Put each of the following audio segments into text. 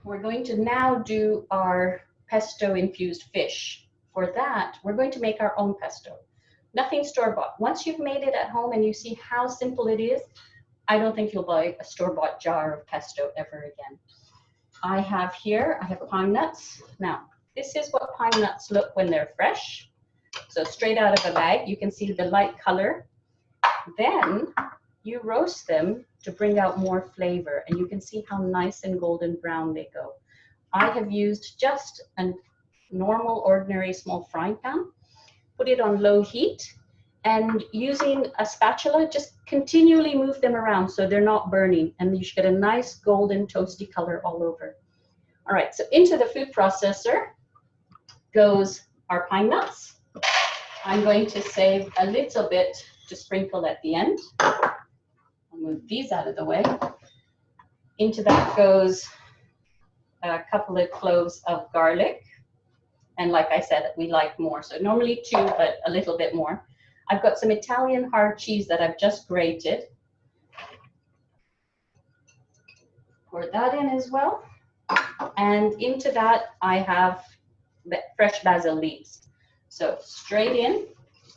we're going to now do our pesto infused fish. For that, we're going to make our own pesto. Nothing store-bought. Once you've made it at home and you see how simple it is, I don't think you'll buy a store-bought jar of pesto ever again. I have pine nuts. Now, this is what pine nuts look when they're fresh. So straight out of a bag, you can see the light color. Then you roast them to bring out more flavor, and you can see how nice and golden brown they go. I have used just a normal, ordinary small frying pan, put it on low heat, and using a spatula, just continually move them around so they're not burning, and you should get a nice golden toasty color all over. All right, so into the food processor goes our pine nuts. I'm going to save a little bit to sprinkle at the end. I'll move these out of the way. Into that goes a couple of cloves of garlic. And like I said, we like more. So normally 2, but a little bit more. I've got some Italian hard cheese that I've just grated. Pour that in as well. And into that, I have fresh basil leaves. So straight in.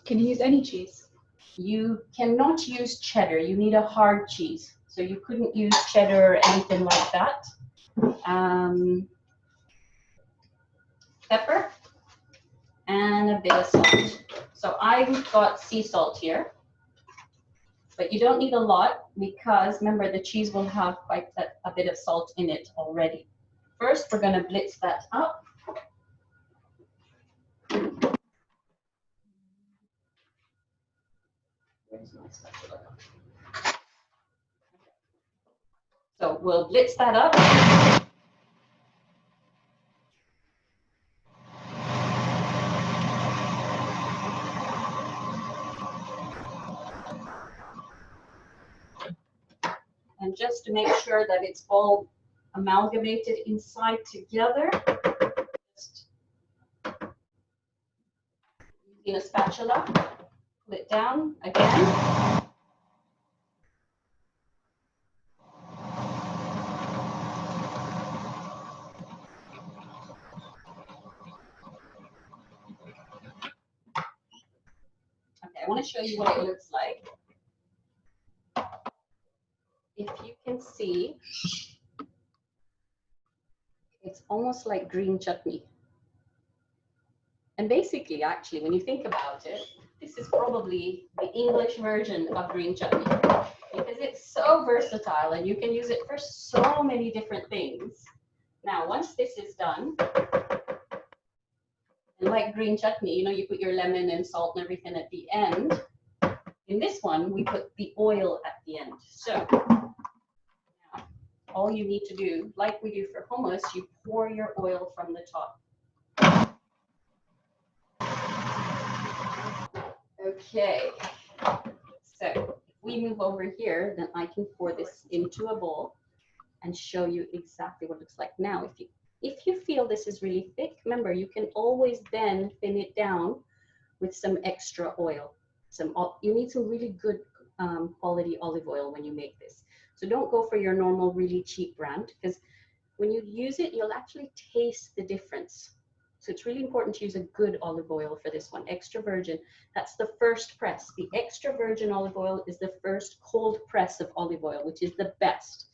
Can you use any cheese? You cannot use cheddar. You need a hard cheese. So you couldn't use cheddar or anything like that. Pepper and a bit of salt. So I've got sea salt here, but you don't need a lot because remember the cheese will have quite a bit of salt in it already. First, we're going to blitz that up. Where's my spatula? So we'll blitz that up. And just to make sure that it's all amalgamated inside together, just using a spatula, pull it down again. Okay, I want to show you what it looks like. If you can see, it's almost like green chutney. And basically, actually, when you think about it, this is probably the English version of green chutney because it's so versatile and you can use it for so many different things. Now, once this is done, and like green chutney, you know, you put your lemon and salt and everything at the end. In this one, we put the oil at the end. So now, all you need to do, like we do for hummus, you pour your oil from the top. Okay, so if we move over here, then I can pour this into a bowl and show you exactly what it looks like. Now, if you feel this is really thick, remember, you can always then thin it down with some extra oil. You need some really good quality olive oil when you make this. So don't go for your normal, really cheap brand, because when you use it, you'll actually taste the difference. So it's really important to use a good olive oil for this one, extra virgin. That's the first press. The extra virgin olive oil is the first cold press of olive oil, which is the best.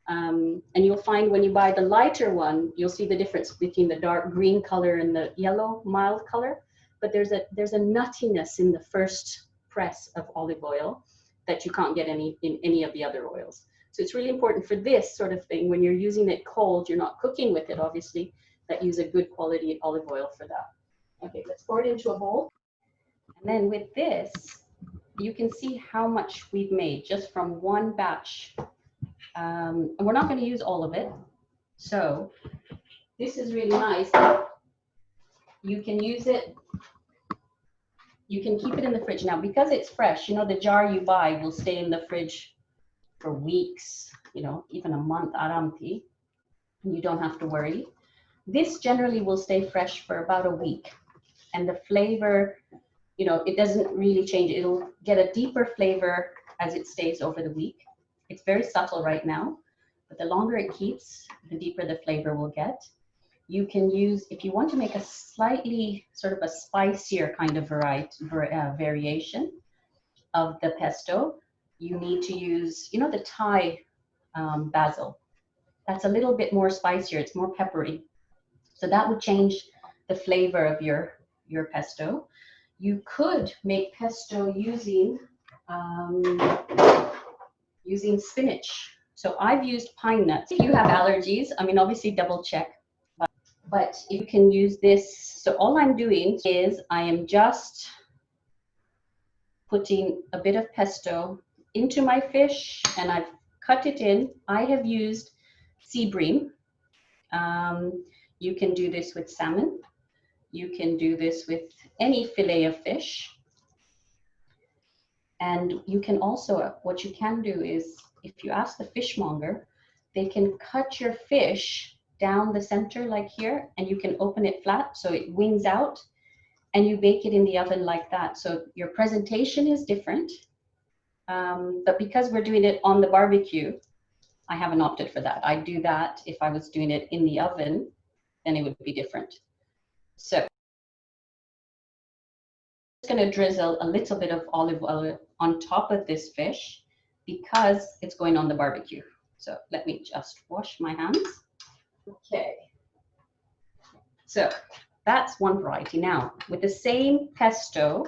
And you'll find when you buy the lighter one, you'll see the difference between the dark green color and the yellow mild color. But there's a nuttiness in the first press of olive oil that you can't get in any of the other oils. So it's really important for this sort of thing, when you're using it cold, you're not cooking with it, obviously, that use a good quality olive oil for that. Okay, let's pour it into a bowl. And then with this, you can see how much we've made just from one batch. And we're not going to use all of it. So this is really nice. You can use it. You can keep it in the fridge. Now, because it's fresh, you know, the jar you buy will stay in the fridge for weeks, you know, even a month, aramti. You don't have to worry. This generally will stay fresh for about a week. And the flavor, you know, it doesn't really change. It'll get a deeper flavor as it stays over the week. It's very subtle right now, but the longer it keeps, the deeper the flavor will get. You can use, if you want to make a slightly sort of a spicier kind of variation of the pesto, you need to use, you know, the Thai basil. That's a little bit more spicier. It's more peppery. So that would change the flavor of your pesto. You could make pesto using using spinach. So I've used pine nuts. If you have allergies, I mean, obviously double check. But you can use this. So all I'm doing is I am just putting a bit of pesto into my fish, and I've cut it in. I have used sea bream. You can do this with salmon. You can do this with any fillet of fish. And you can also, what you can do is, if you ask the fishmonger, they can cut your fish down the center like here, and you can open it flat so it wings out, and you bake it in the oven like that. So your presentation is different, but because we're doing it on the barbecue, I haven't opted for that. I'd do that if I was doing it in the oven, then it would be different. So I'm just going to drizzle a little bit of olive oil on top of this fish because it's going on the barbecue. So let me just wash my hands. Okay. So that's one variety. Now, with the same pesto,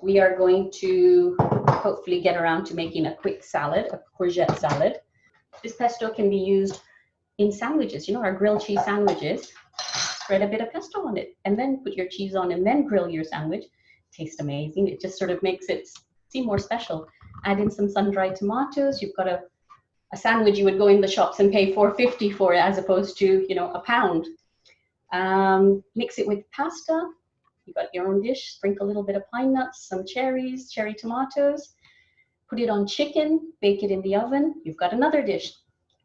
we are going to hopefully get around to making a quick salad, a courgette salad. This pesto can be used in sandwiches, you know, our grilled cheese sandwiches. Spread a bit of pesto on it and then put your cheese on and then grill your sandwich. Tastes amazing. It just sort of makes it seem more special. Add in some sun-dried tomatoes. You've got a sandwich you would go in the shops and pay $4.50 for it as opposed to, you know, £1. Mix it with pasta. You've got your own dish. Sprinkle a little bit of pine nuts, some cherries, cherry tomatoes. Put it on chicken. Bake it in the oven. You've got another dish.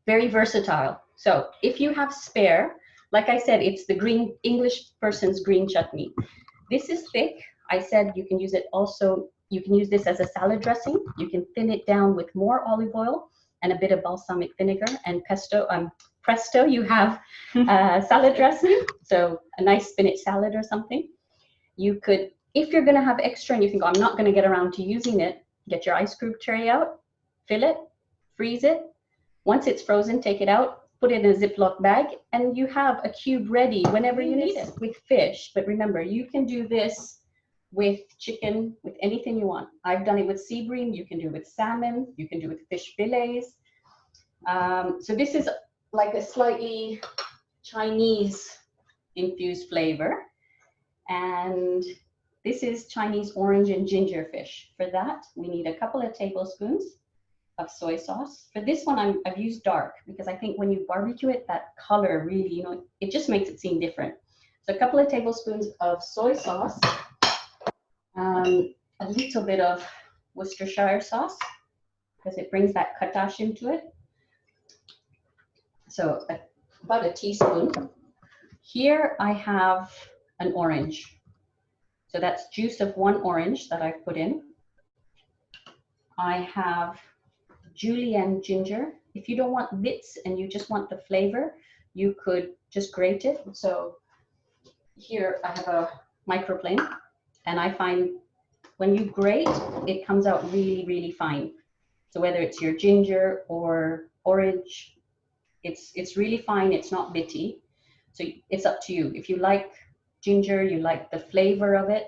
Very versatile. So if you have spare, like I said, it's the green English person's green chutney. This is thick. I said you can use it also. You can use this as a salad dressing. You can thin it down with more olive oil and a bit of balsamic vinegar and pesto. Presto, you have salad dressing. So a nice spinach salad or something. You could, if you're going to have extra and you think, oh, I'm not going to get around to using it, get your ice cube tray out, fill it, freeze it. Once it's frozen, take it out, put it in a Ziploc bag, and you have a cube ready whenever you need it. With fish, but remember, you can do this with chicken, with anything you want. I've done it with sea bream. You can do it with salmon. You can do it with fish fillets. So this is like a slightly Chinese infused flavor. And this is Chinese orange and ginger fish. For that, we need a couple of tablespoons of soy sauce. For this one, I've used dark because I think when you barbecue it, that color really, you know, it just makes it seem different. So a couple of tablespoons of soy sauce, a little bit of Worcestershire sauce because it brings that katash into it. So about a teaspoon. Here I have an orange. So that's juice of one orange that I've put in. I have julienne ginger. If you don't want bits and you just want the flavor, you could just grate it. So here I have a microplane, and I find when you grate, it comes out really, really fine. So whether it's your ginger or orange, it's really fine. It's not bitty. So it's up to you. If you like ginger, you like the flavor of it,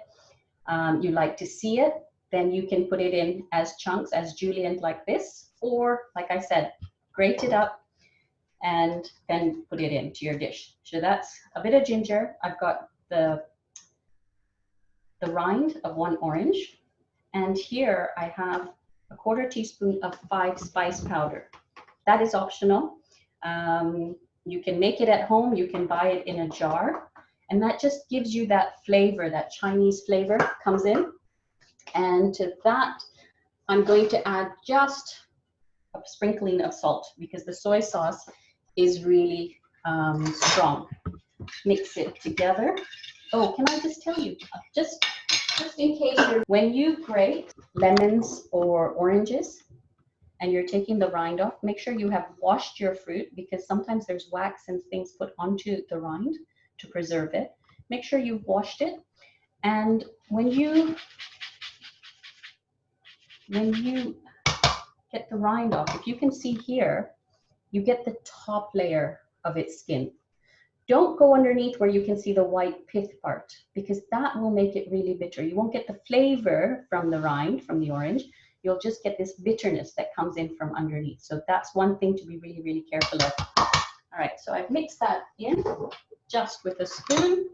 you like to see it, then you can put it in as chunks, as julienne like this, or like I said, grate it up and then put it into your dish. So that's a bit of ginger. I've got the rind of one orange, and here I have a quarter teaspoon of 5 spice powder. That is optional. You can make it at home, you can buy it in a jar, and that just gives you that flavor, that Chinese flavor comes in. And to that, I'm going to add just a sprinkling of salt because the soy sauce is really strong. Mix it together. Oh, can I just tell you, just in case when you grate lemons or oranges, and you're taking the rind off, make sure you have washed your fruit, because sometimes there's wax and things put onto the rind to preserve it. Make sure you've washed it. And when you get the rind off, if you can see here, you get the top layer of its skin. Don't go underneath where you can see the white pith part, because that will make it really bitter. You won't get the flavor from the rind, from the orange. You'll just get this bitterness that comes in from underneath. So that's one thing to be really, really careful of. All right, so I've mixed that in just with a spoon.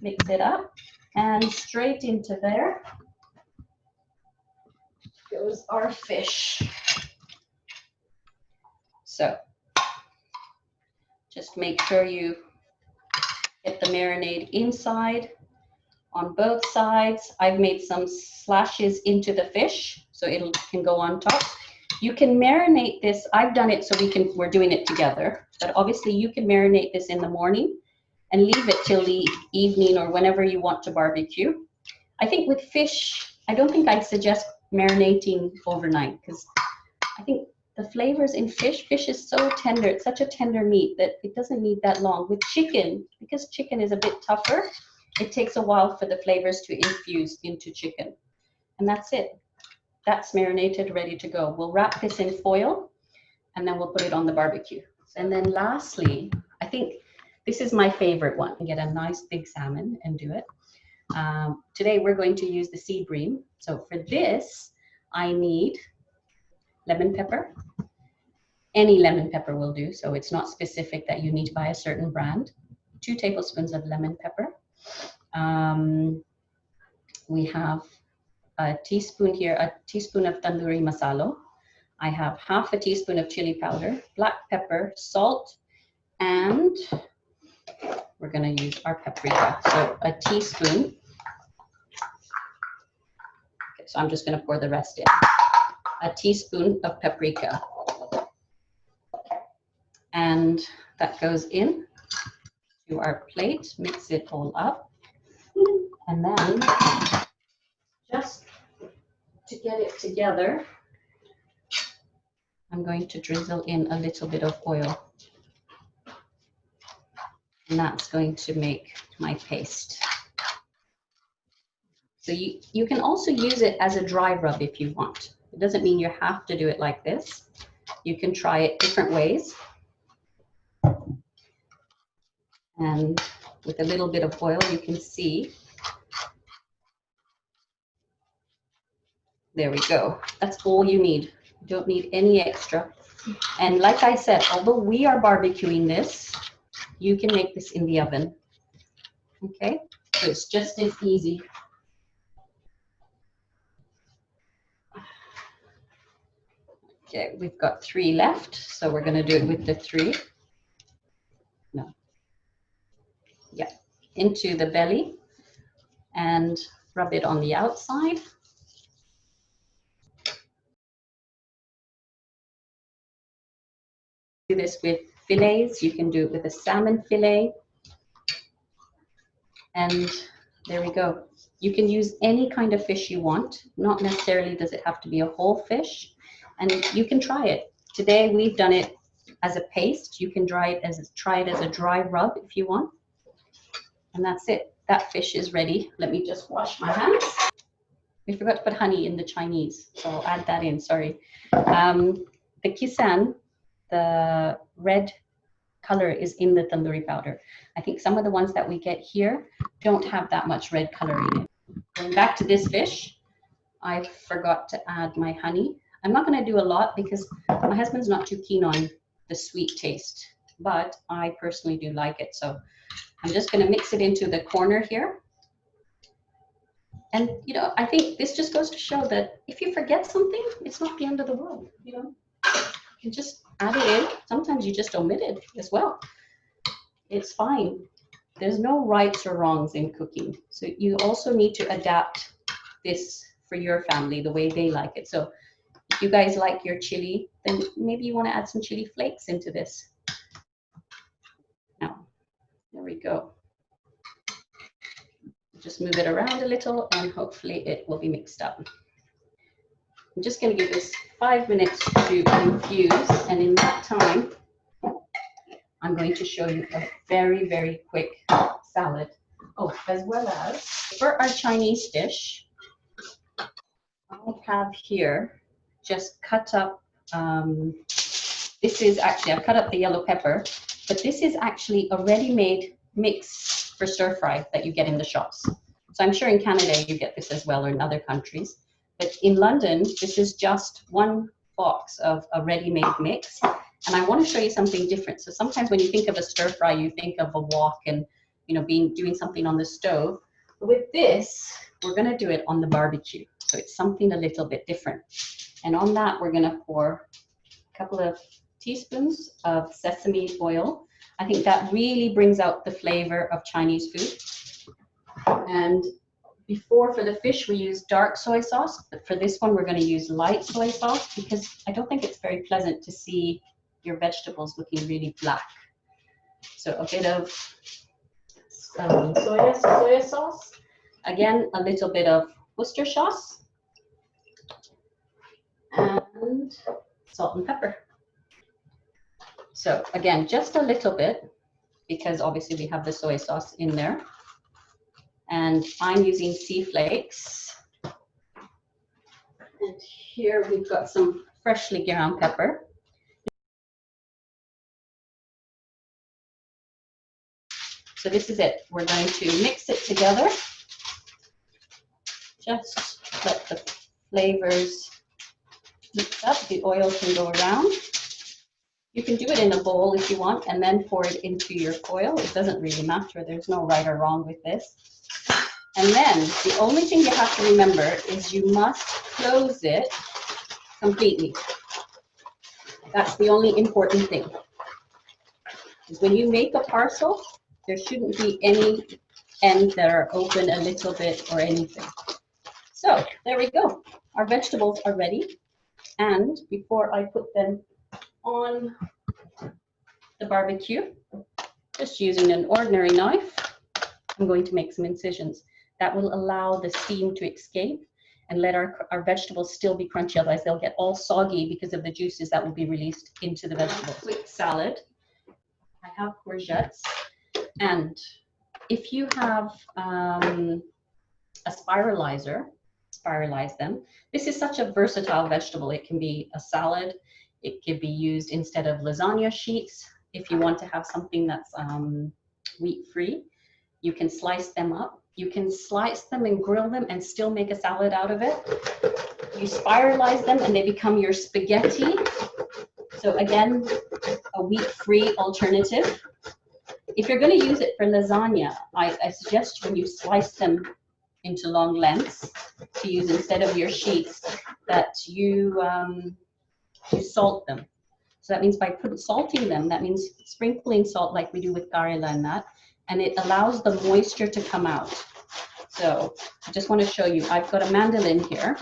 Mix it up, and straight into there goes our fish. So just make sure you get the marinade inside on both sides. I've made some slashes into the fish so it can go on top. You can marinate this. I've done it so we're doing it together, but obviously you can marinate this in the morning and leave it till the evening or whenever you want to barbecue. I think with fish, I don't think I'd suggest marinating overnight, because I think the flavors in fish is so tender. It's such a tender meat that it doesn't need that long. With chicken, because chicken is a bit tougher, it takes a while for the flavors to infuse into chicken. And that's it. That's marinated, ready to go. We'll wrap this in foil, and then we'll put it on the barbecue. And then lastly, I think this is my favorite one. Get a nice big salmon and do it. Today we're going to use the sea bream. So for this, I need lemon pepper. Any lemon pepper will do, so it's not specific that you need to buy a certain brand. 2 tablespoons of lemon pepper. We have a teaspoon here, a teaspoon of Tandoori masala. I have half a teaspoon of chili powder, black pepper, salt, and we're going to use our paprika. So a teaspoon. Okay, so I'm just going to pour the rest in. A teaspoon of paprika. And that goes in to our plate. Mix it all up. And then, just to get it together, I'm going to drizzle in a little bit of oil. And that's going to make my paste. So you can also use it as a dry rub if you want. It doesn't mean you have to do it like this. You can try it different ways. And with a little bit of oil, you can see. There we go. That's all you need. You don't need any extra. And like I said, although we are barbecuing this, you can make this in the oven. Okay? So it's just as easy. Okay, we've got 3 left, so we're going to do it with the 3. No. Yeah, into the belly and rub it on the outside. Do this with fillets. You can do it with a salmon fillet. And there we go. You can use any kind of fish you want. Not necessarily does it have to be a whole fish. And you can try it. Today we've done it as a paste. You can try it as a dry rub if you want. And that's it. That fish is ready. Let me just wash my hands. We forgot to put honey in the Chinese, so I'll add that in, sorry. The kisan, the red color, is in the tandoori powder. I think some of the ones that we get here don't have that much red color in it. Going back to this fish, I forgot to add my honey. I'm not going to do a lot because my husband's not too keen on the sweet taste, but I personally do like it. So I'm just going to mix it into the corner here. And, you know, I think this just goes to show that if you forget something, it's not the end of the world, you know. You can just add it in. Sometimes you just omit it as well. It's fine. There's no rights or wrongs in cooking. So you also need to adapt this for your family the way they like it. So if you guys like your chili, then maybe you want to add some chili flakes into this. Now, there we go. Just move it around a little and hopefully it will be mixed up. I'm just going to give this 5 minutes to infuse, and in that time, I'm going to show you a very, very quick salad. Oh, as well as for our Chinese dish, I have here just cut up, this is actually, I've cut up the yellow pepper, but this is actually a ready-made mix for stir fry that you get in the shops. So I'm sure in Canada you get this as well, or in other countries. But in London, this is just one box of a ready-made mix. And I want to show you something different. So sometimes when you think of a stir fry, you think of a wok and, you know, doing something on the stove. But with this, we're going to do it on the barbecue. So it's something a little bit different. And on that, we're going to pour a couple of teaspoons of sesame oil. I think that really brings out the flavor of Chinese food. And before, for the fish, we use dark soy sauce, but for this one, we're going to use light soy sauce because I don't think it's very pleasant to see your vegetables looking really black. So a bit of soy sauce. Again, a little bit of Worcester sauce and salt and pepper. So again, just a little bit because obviously we have the soy sauce in there. And I'm using sea flakes. And here we've got some freshly ground pepper. So this is it. We're going to mix it together. Just let the flavors mix up. The oil can go around. You can do it in a bowl if you want and then pour it into your foil. It doesn't really matter. There's no right or wrong with this. And then the only thing you have to remember is you must close it completely. That's the only important thing. Is when you make a parcel, there shouldn't be any ends that are open a little bit or anything. So there we go. Our vegetables are ready. And before I put them on the barbecue, just using an ordinary knife, I'm going to make some incisions. That will allow the steam to escape and let our vegetables still be crunchy, otherwise they'll get all soggy because of the juices that will be released into the vegetables. Quick salad. I have courgettes, and if you have a spiralizer, spiralize them. This is such a versatile vegetable. It can be a salad. It can be used instead of lasagna sheets. If you want to have something that's wheat-free, you can slice them up. You can slice them and grill them and still make a salad out of it. You spiralize them and they become your spaghetti. So again, a wheat-free alternative. If you're going to use it for lasagna, I suggest when you slice them into long lengths to use instead of your sheets, that you salt them. So that means by salting them, that means sprinkling salt like we do with garela and that, and it allows the moisture to come out. So I just want to show you, I've got a mandolin here,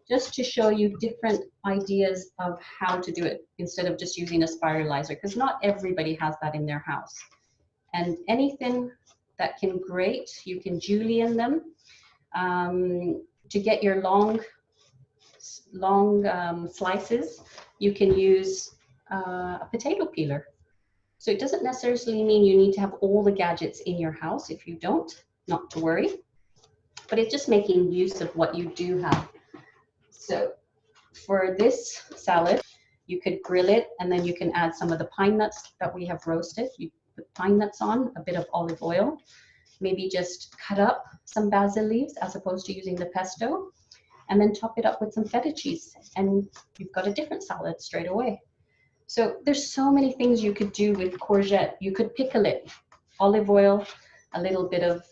just to show you different ideas of how to do it instead of just using a spiralizer, because not everybody has that in their house. And anything that can grate, you can julienne them. To get your long slices, you can use a potato peeler. So it doesn't necessarily mean you need to have all the gadgets in your house. If you don't, not to worry. But it's just making use of what you do have. So for this salad, you could grill it and then you can add some of the pine nuts that we have roasted. You put pine nuts on, a bit of olive oil, maybe just cut up some basil leaves as opposed to using the pesto, and then top it up with some feta cheese and you've got a different salad straight away. So there's so many things you could do with courgette. You could pickle it, olive oil, a little bit of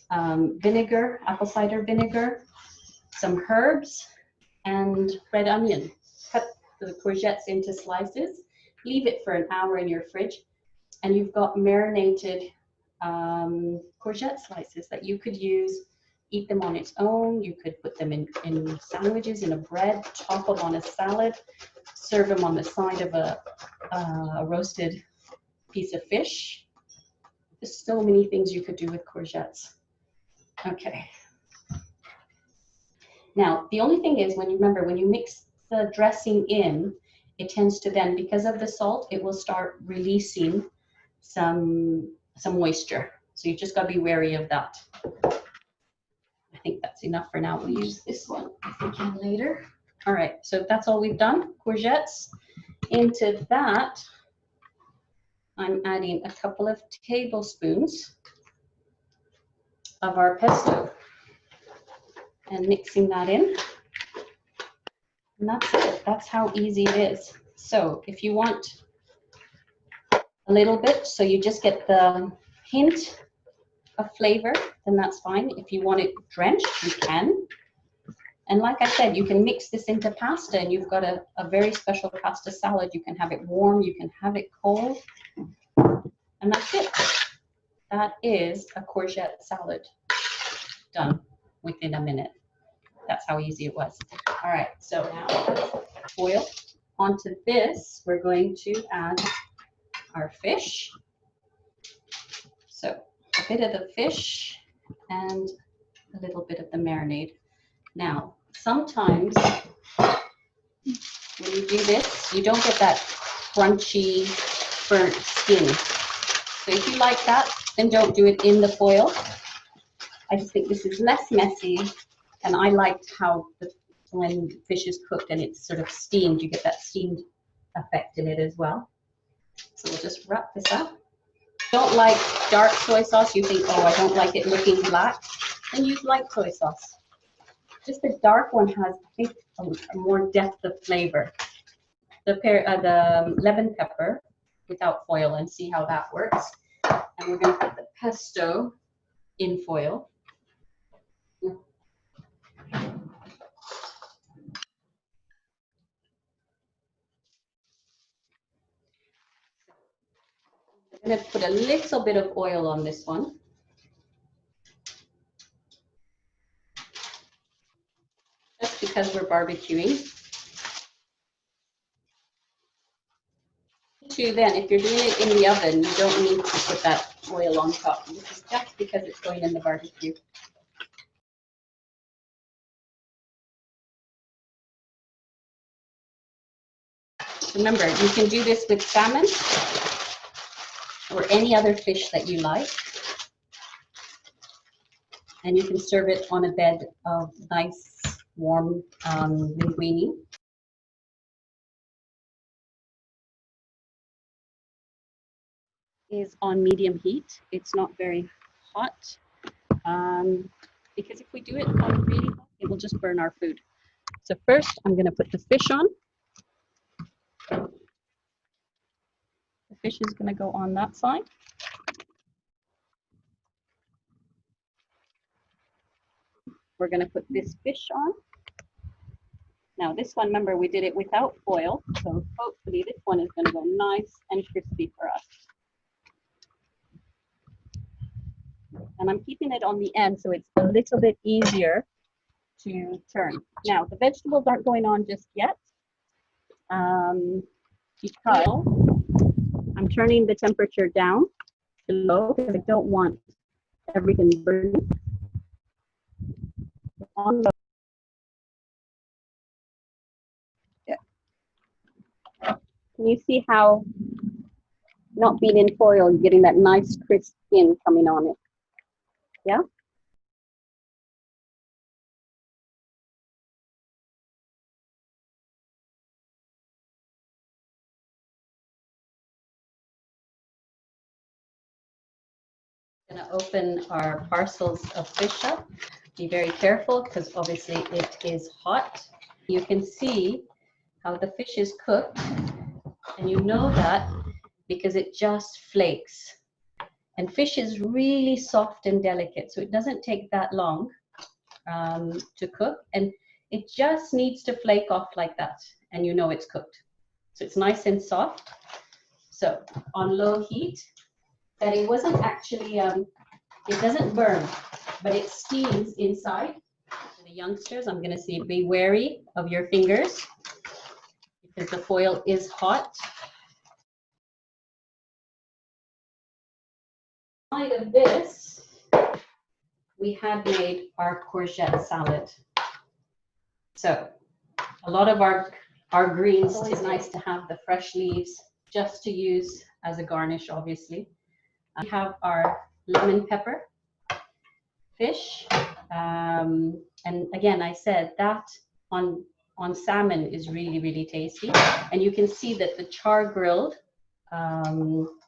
vinegar, apple cider vinegar, some herbs, and red onion. Cut the courgettes into slices, leave it for an hour in your fridge, and you've got marinated courgette slices that you could use. Eat them on its own. You could put them in sandwiches, in a bread, top them on a salad, serve them on the side of a roasted piece of fish. There's so many things you could do with courgettes. Okay. Now, the only thing is when you mix the dressing in, it tends to then, because of the salt, it will start releasing some moisture. So you just got to be wary of that. I think that's enough for now. We'll use this one if we can later. All right, so that's all we've done. Courgettes. Into that, I'm adding a couple of tablespoons of our pesto and mixing that in. And that's it. That's how easy it is. So if you want a little bit, so you just get the hint of flavor, then that's fine. If you want it drenched, you can. And like I said, you can mix this into pasta and you've got a very special pasta salad. You can have it warm, you can have it cold, and that's it. That is a courgette salad done within a minute. That's how easy it was. All right, so now oil. Onto this, we're going to add our fish. So a bit of the fish and a little bit of the marinade. Now, sometimes when you do this, you don't get that crunchy, burnt skin. So if you like that, then don't do it in the foil. I just think this is less messy, and I liked how when fish is cooked and it's sort of steamed, you get that steamed effect in it as well. So we'll just wrap this up. Don't like dark soy sauce, you think, oh, I don't like it looking black, then use light soy sauce. Just the dark one has, I think, a more depth of flavor. The lemon pepper without foil, and see how that works. And we're going to put the pesto in foil. I'm going to put a little bit of oil on this one. Just because we're barbecuing. Then, if you're doing it in the oven, you don't need to put that oil on top. This is just because it's going in the barbecue. Remember, you can do this with salmon or any other fish that you like. And you can serve it on a bed of nice, warm linguine. Is on medium heat. It's not very hot because if we do it on really hot, it will just burn our food. So first, I'm going to put the fish on. The fish is going to go on that side. We're going to put this fish on. Now this one, remember, we did it without foil, so hopefully this one is going to go nice and crispy for us. And I'm keeping it on the end so it's a little bit easier to turn. Now the vegetables aren't going on just yet because I'm turning the temperature down to low because I don't want everything burning. On low. Yeah. Can you see how, not being in foil, you're getting that nice crisp skin coming on it? Yeah? Going to open our parcels of fish up. Be very careful because obviously it is hot. You can see how the fish is cooked, and you know that because it just flakes. And fish is really soft and delicate, so it doesn't take that long to cook, and it just needs to flake off like that, and you know it's cooked. So it's nice and soft. So on low heat, that it wasn't actually, it doesn't burn, but it steams inside. For the youngsters, I'm going to say be wary of your fingers because the foil is hot. Inside of this, we had made our courgette salad. So a lot of our greens, it's nice to have the fresh leaves just to use as a garnish, obviously. We have our lemon pepper fish. And again, I said that on salmon is really, really tasty. And you can see that the char grilled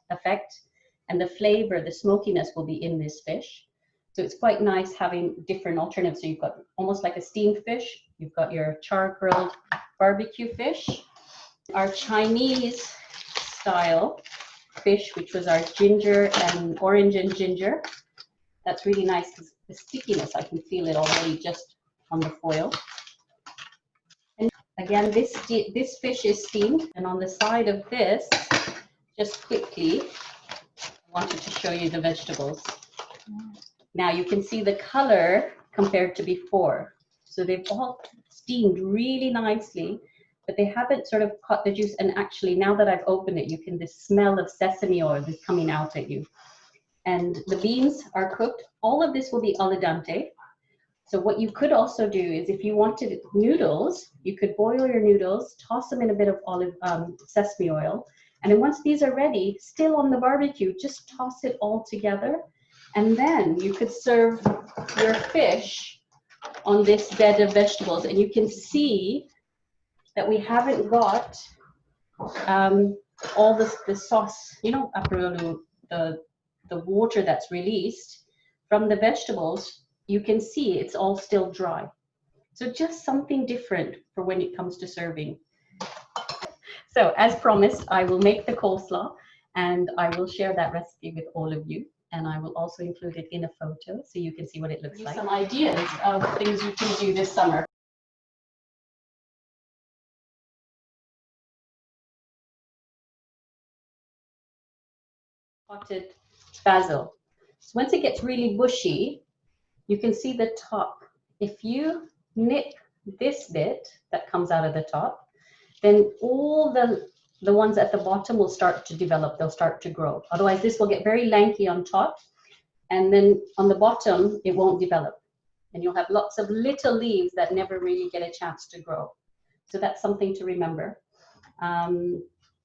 effect and the flavor, the smokiness will be in this fish. So it's quite nice having different alternatives. So you've got almost like a steamed fish. You've got your char grilled barbecue fish. Our Chinese style fish, which was our ginger and orange and ginger. That's really nice because the stickiness, I can feel it already just on the foil. And again, this fish is steamed. And on the side of this, just quickly, I wanted to show you the vegetables. Now you can see the color compared to before. So they've all steamed really nicely, but they haven't sort of cut the juice. And actually, now that I've opened it, you can, the smell of sesame oil is coming out at you. And the beans are cooked. All of this will be al dente. So what you could also do is if you wanted noodles, you could boil your noodles, toss them in a bit of sesame oil. And then once these are ready, still on the barbecue, just toss it all together. And then you could serve your fish on this bed of vegetables. And you can see that we haven't got all the sauce, you know, the water that's released from the vegetables. You can see it's all still dry. So just something different for when it comes to serving. So as promised, I will make the coleslaw and I will share that recipe with all of you. And I will also include it in a photo so you can see what it looks like. Some ideas of things you can do this summer. Potted basil. So once it gets really bushy, you can see the top. If you nip this bit that comes out of the top, then all the ones at the bottom will start to develop, they'll start to grow. Otherwise, this will get very lanky on top, and then on the bottom, it won't develop. And you'll have lots of little leaves that never really get a chance to grow. So that's something to remember.